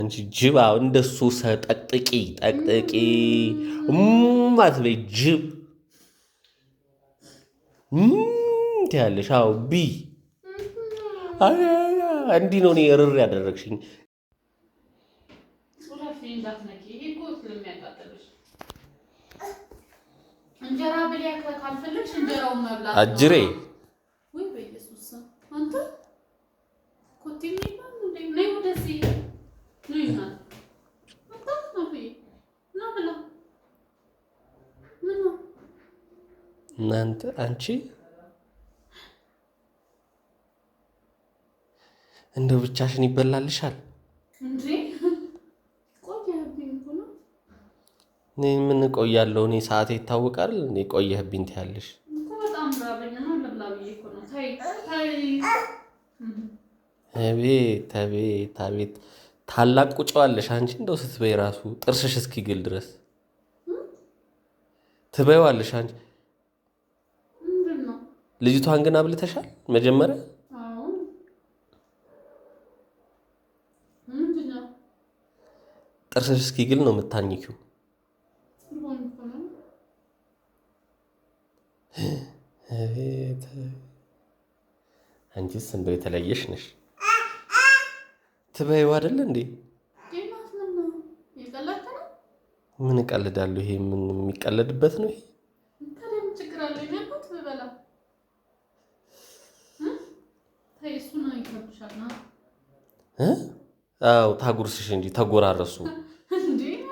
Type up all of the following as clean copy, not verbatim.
አንቺ ጅብ እንደሱ ጠቅጥቂ አትበይ። ጅብ ትያለሽ። አዎ ቢ እንዲህ ነው እኔ እርር ያደረግሽኝ። እንጀራ ብለህ ካልፈለግሽ እንጀራውን መብላት አጅሬ ወይ በኢየሱስ አንተ ኮቲኒ ነይ ወደዚህ ነይና እናንተ አንቺ እንደው ብቻሽን ይበላልሻል እንዴ? ቆየህብኝ እኮ ነው። እኔ ምን ቆያለሁ? እኔ ሰዓቴ ይታወቃል። እኔ ቆየህብኝ ትያለሽ እኮ በጣም ራበኝ ነው። ለብላ ብዬ እኮ ነው። ታይ አቤት ታላቅ ቁጫዋለሽ አንቺ። እንደው ስትበይ ራሱ ጥርስሽ እስኪግል ድረስ ትበይዋለሽ አንቺ። ልጅቷን ግን አብልተሻል መጀመሪያ? ጥርስሽ እስኪግል ነው የምታኝኪው። አንቺስ እንደው የተለየሽ ነሽ። ትበይው አይደል እንዴ? ምን እቀልዳለሁ? ይሄ ምን የሚቀለድበት ነው? ይሄ አዎ ታጉርስሽ እንጂ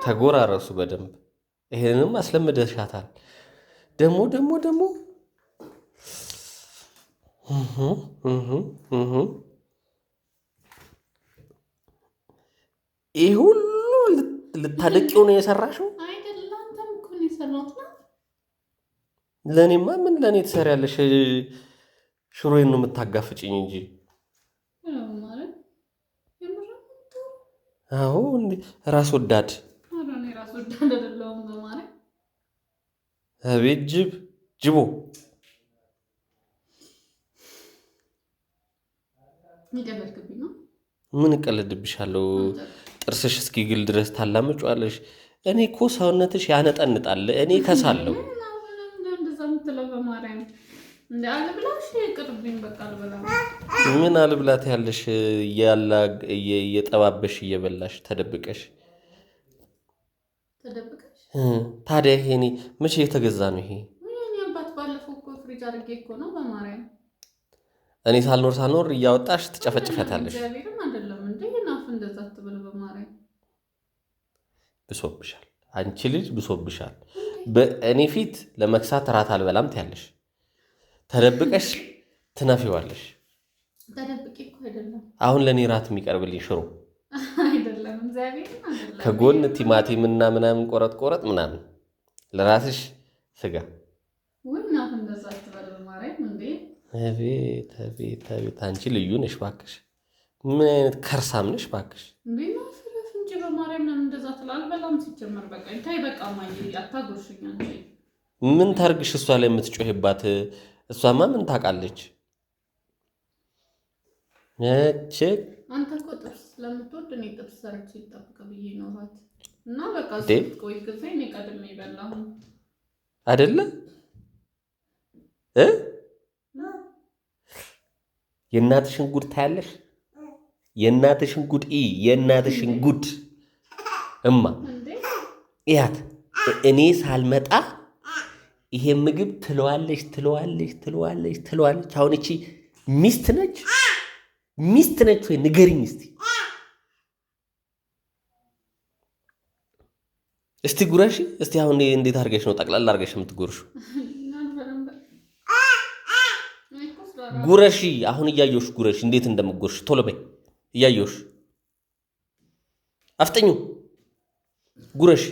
ተጎራረሱ በደንብ። ይሄንንም አስለምደሻታል። ደግሞ ይህ ሁሉ ልታደቂው ነው የሰራሽው? ለእኔማ ምን ለእኔ ትሰሪያለሽ? ሽሮዬን ነው የምታጋፍጭኝ እንጂ። አዎ ራስ ወዳድ። አቤት ጅቦ ምን እቀልድብሻለሁ? ጥርስሽ እስኪግል ድረስ ታላምጫለሽ። እኔ እኮ ሰውነትሽ ያነጠንጣል፣ እኔ ከሳለሁ። ምን አልብላት ያለሽ? እየጠባበሽ እየበላሽ ተደብቀሽ። ታዲያ ይሄ መቼ የተገዛ ነው ይሄ? እኔ ሳልኖር እያወጣሽ ትጨፈጭፈታለሽ። ብሶብሻል፣ አንቺ ልጅ ብሶብሻል። በእኔ ፊት ለመክሳት እራት አልበላም ትያለሽ፣ ተደብቀሽ ትነፊዋለሽ። አሁን ለእኔ ራት የሚቀርብልኝ ሽሮ ከጎን ቲማቲም እና ምናምን ቆረጥ ምናምን፣ ለራስሽ ስጋ። አቤት አንቺ ልዩ ነሽ ባክሽ። ምን አይነት ከርሳም ነሽ ባክሽ። ምን ታርግሽ እሷ ላይ የምትጮህባት? እሷማ ምን ታውቃለች? አንተ እኮ ጥብስ ስለምትወድ እኔ ጥብስ ሰርቼ ይጠብቅ ብዬ ነው እራት እና በቃ ቆይ ጊዜ እኔ ቀድሜ ይበላሁ አይደለ? የእናትሽን ጉድ ታያለሽ። የእናትሽን ጉድ የእናትሽን ጉድ እማ እያት። እኔ ሳልመጣ ይሄ ምግብ ትለዋለች። አሁን እቺ ሚስት ነች ወይ ንገሪኝ እስቲ ጉረሺ እስቲ። አሁን እንዴት አድርገሽ ነው ጠቅላላ አድርገሽ የምትጎርሹ? ጉረሺ አሁን እያየሁሽ ጉረሺ፣ እንዴት እንደምትጎርሽ ቶሎ በይ። እያየሁሽ አፍጥኙ፣ ጉረሺ።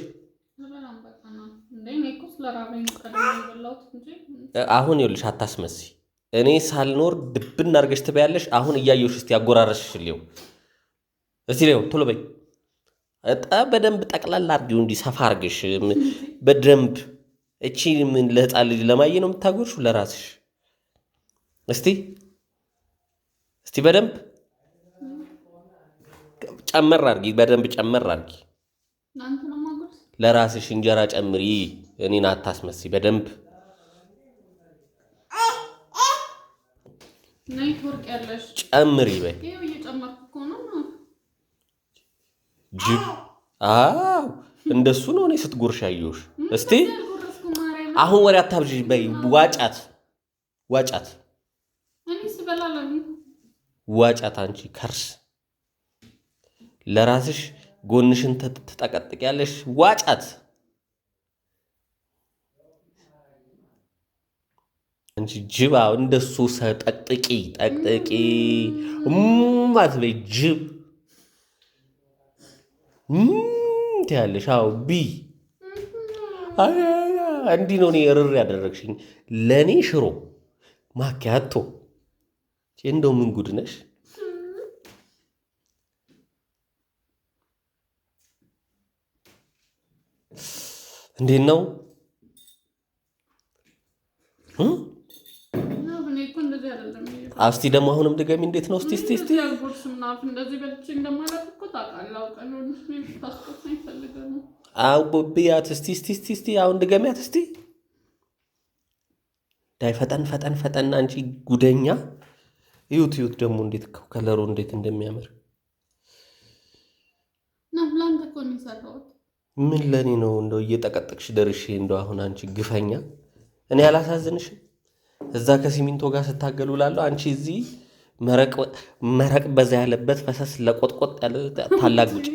አሁን ይኸውልሽ አታስመሲ። እኔ ሳልኖር ድብን አድርገሽ ትበያለሽ። አሁን እያየሁሽ እስቲ አጎራረስሽ ሊው እስቲ ሊው ቶሎ በይ። በደንብ ጠቅላላ አድርጊው፣ እንዲህ ሰፋ አድርገሽ በደንብ። እቺ ምን ለህፃን ልጅ ለማየ ነው የምታጎርሹ? ለራስሽ እስቲ በደንብ ጨመር አድርጊ፣ በደንብ ጨመር አድርጊ። ለራስሽ እንጀራ ጨምሪ፣ እኔን አታስመሲ። በደንብ ጨምሪ በይ። ጅብ እንደሱ ነው እኔ ስትጎርሽ ያየሁሽ። እስቲ አሁን ወሬ አታብዥ በይ። ዋጫት አንቺ ከርስ ለራስሽ ጎንሽን ትጠቀጥቂያለሽ። ዋጫት አንቺ ጅባ እንደሱ ጠቅጥቂ አትበይ። ጅብ ትያለሽ። አዎ ቢ እንዲህ ነው እኔ እርር ያደረግሽኝ። ለእኔ ሽሮ ማኪያቶ እንደው ምን ጉድ ነሽ? እንዴት ነው? እስቲ ደግሞ አሁንም ድገሚ። እንዴት ነው? እስቲ ብያት እስቲ አሁን ድገሚያት እስቲ። ዳይ ፈጠን አንቺ ጉደኛ። እዩት ደግሞ እንዴት ከለሩ እንዴት እንደሚያምር። ምን ለኔ ነው እንደው እየጠቀጠቅሽ ደርሼ እንደው አሁን አንቺ ግፈኛ። እኔ አላሳዝንሽም? እዛ ከሲሚንቶ ጋር ስታገሉ ላለሁ አንቺ እዚህ መረቅ በዛ ያለበት ፈሰስ ለቆጥቆጥ ያለ ታላቅ ውጭ።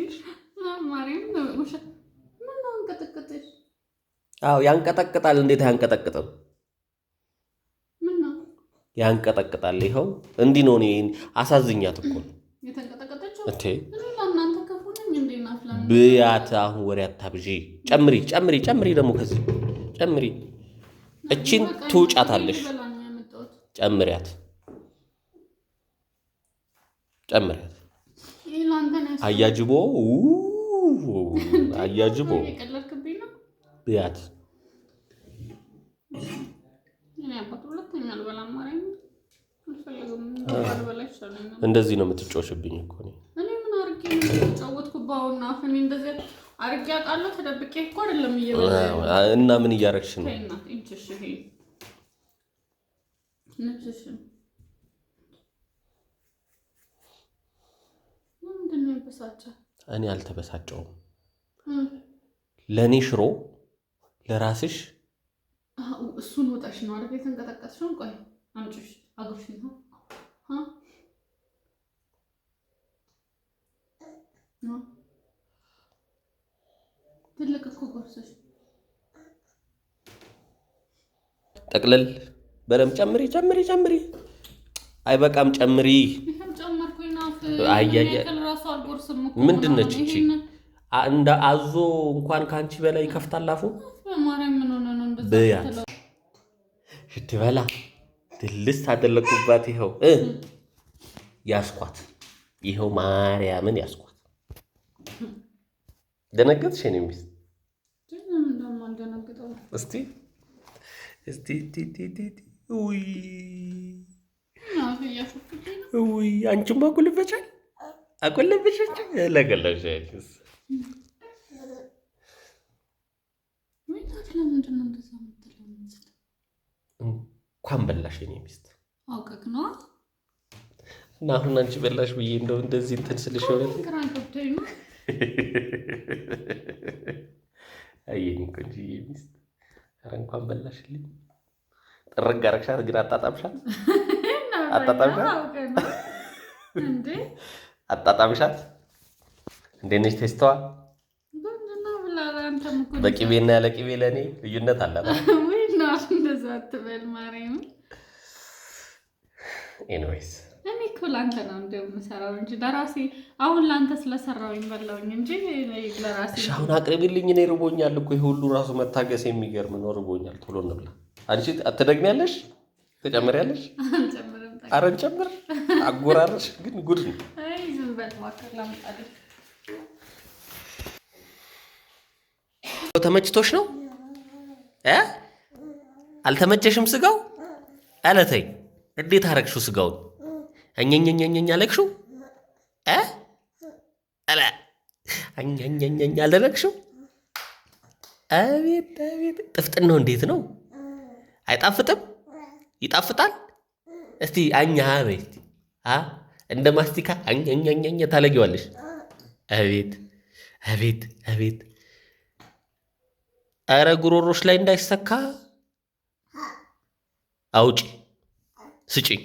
አዎ ያንቀጠቅጣል። እንዴት አያንቀጠቅጥም? ያንቀጠቅጣል። ይኸው እንዲህ ነው። እኔ አሳዝኛት እኮ እቴ ብያት። አሁን ወሬ አታብዢ። ጨምሪ ደግሞ ከዚህ ጨምሪ። እቺን ትውጫታለሽ። ጨምሪያት። አያጅቦ ብያት። እንደዚህ ነው የምትጮሽብኝ እኮ እና ምን እያረግሽ ነው? እኔ አልተበሳጨውም። ለእኔ ሽሮ ለራስሽ እሱን ወጣሽ ነው አይደል? የተንቀጠቀጥሽው። ቆይ አንቺሽ አግብሽ ነው ትልቅ እኮ ጎርሰሽ ጠቅለል በደምብ ጨምሪ። አይበቃም? ጨምሪ። ምንድን ነች እቺ? እንደ አዞ እንኳን ከአንቺ በላይ ይከፍታል አፉ። ብያት ስትበላ ድልስ አደለኩባት። ይኸው ያስኳት። ይኸው ማርያምን ያስኳት። ደነገጥሽ? የእኔ ሚስት ውይ አንቺማ አቆለበሻል። ለገለሻችስ እንኳን በላሽ የእኔ ሚስት። አውቀክ ነው እና አሁን አንቺ በላሽ ብዬ እንደው እንደዚህ እንትን ስልሽ ሆነ። አየኝ እኮ እንጂ ሚስት። ኧረ እንኳን በላሽልኝ። ጥርግ አደረግሻት ግን አጣጣምሻት። እንዴት ነች ቴስተዋ? በቅቤና ያለ ቅቤ ለእኔ ልዩነት አላት። ኤኒዌይስ እኔ እኮ ለአንተ ነው እንደምሰራው እንጂ ለራሴ አሁን ለአንተ ስለሰራውኝ በላውኝ እንጂ ለራሴ። አሁን አቅርቢልኝ። እኔ ርቦኛል እኮ። ይሄ ሁሉ ራሱ መታገስ የሚገርም ነው። ርቦኛል። ቶሎ እንብላ። አንቺ አትደግሚያለሽ? ትጨምሪያለሽ? ኧረ እንጨምር። አጎራረሽ ግን ጉድ ነው። ዝም በል እባክህ ላምጣልህ። ተመችቶሽ ነው? አልተመቸሽም? ስጋው አለተይ እንዴት አረግሽው? ስጋውን እኛኛኛኛ አለግሽው? አለ አኛኛኛኛ አልደረግሽው? አቤት አቤት ጥፍጥናው እንዴት ነው? አይጣፍጥም? ይጣፍጣል። እስቲ አኛ በይ እስቲ እንደ ማስቲካ አኛኛኛኛ ታለጊዋለሽ። አቤት አቤት አቤት! ኧረ ጉሮሮሽ ላይ እንዳይሰካ አውጪ ስጪኝ።